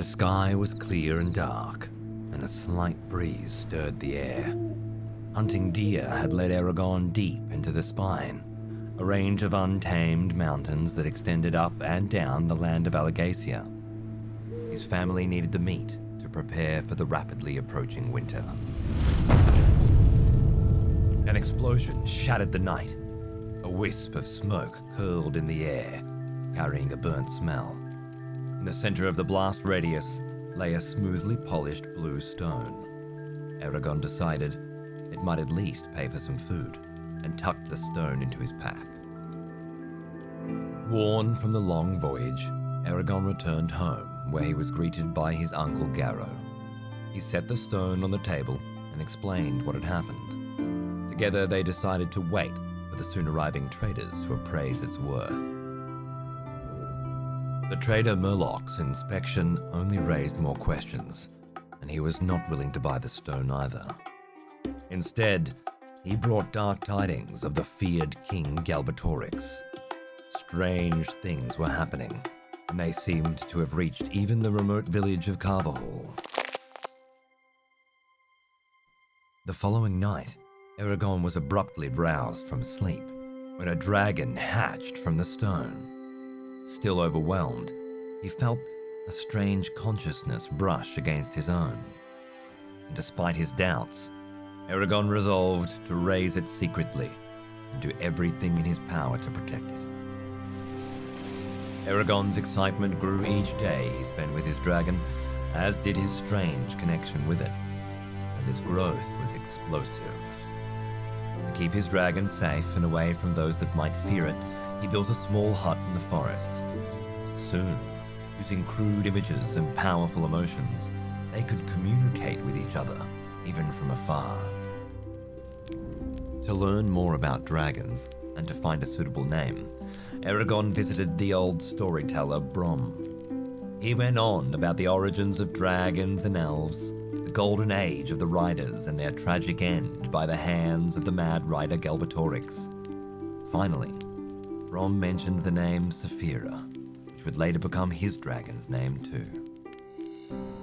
The sky was clear and dark, and a slight breeze stirred the air. Hunting deer had led Eragon deep into the Spine, a range of untamed mountains that extended up and down the land of Alagacia. His family needed the meat to prepare for the rapidly approaching winter. An explosion shattered the night. A wisp of smoke curled in the air, carrying a burnt smell. In the center of the blast radius lay a smoothly polished blue stone. Eragon decided it might at least pay for some food, and tucked the stone into his pack. Worn from the long voyage, Eragon returned home, where he was greeted by his uncle Garrow. He set the stone on the table and explained what had happened. Together they decided to wait for the soon-arriving traders to appraise its worth. The trader Murlock's inspection only raised more questions, and he was not willing to buy the stone either. Instead, he brought dark tidings of the feared King Galbatorix. Strange things were happening, and they seemed to have reached even the remote village of Carvahall. The following night, Eragon was abruptly roused from sleep when a dragon hatched from the stone. Still overwhelmed, he felt a strange consciousness brush against his own. And despite his doubts, Eragon resolved to raise it secretly and do everything in his power to protect it. Eragon's excitement grew each day he spent with his dragon, as did his strange connection with it, and his growth was explosive. To keep his dragon safe and away from those that might fear it, he built a small hut in the forest. Soon, using crude images and powerful emotions, they could communicate with each other, even from afar. To learn more about dragons, and to find a suitable name, Eragon visited the old storyteller Brom. He went on about the origins of dragons and elves, the golden age of the riders and their tragic end by the hands of the mad rider Galbatorix. Finally, Brom mentioned the name Saphira, which would later become his dragon's name too.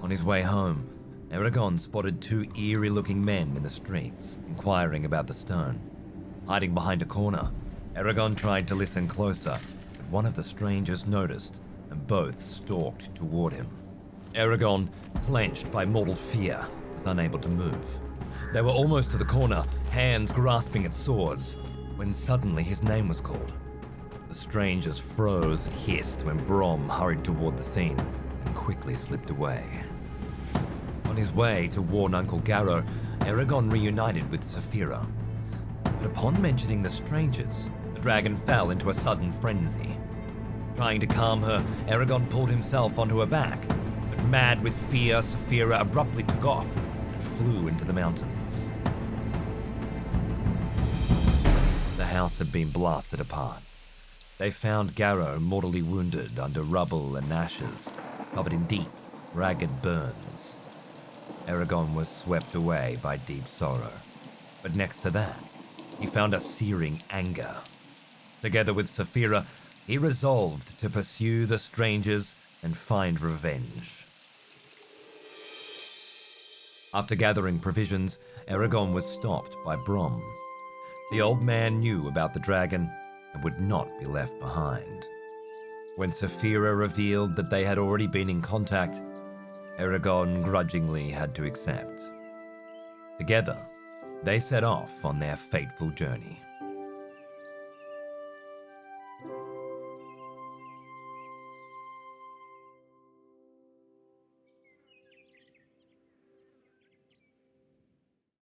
On his way home, Eragon spotted two eerie-looking men in the streets, inquiring about the stone. Hiding behind a corner, Eragon tried to listen closer, but one of the strangers noticed, and both stalked toward him. Eragon, clenched by mortal fear, was unable to move. They were almost to the corner, hands grasping at swords, when suddenly his name was called. The strangers froze and hissed when Brom hurried toward the scene and quickly slipped away. On his way to warn Uncle Garrow, Eragon reunited with Saphira. But upon mentioning the strangers, the dragon fell into a sudden frenzy. Trying to calm her, Eragon pulled himself onto her back, but mad with fear, Saphira abruptly took off and flew into the mountains. The house had been blasted apart. They found Garrow mortally wounded under rubble and ashes, covered in deep, ragged burns. Eragon was swept away by deep sorrow, but next to that, he found a searing anger. Together with Saphira, he resolved to pursue the strangers and find revenge. After gathering provisions, Eragon was stopped by Brom. The old man knew about the dragon and would not be left behind. When Saphira revealed that they had already been in contact, Eragon grudgingly had to accept. Together, they set off on their fateful journey.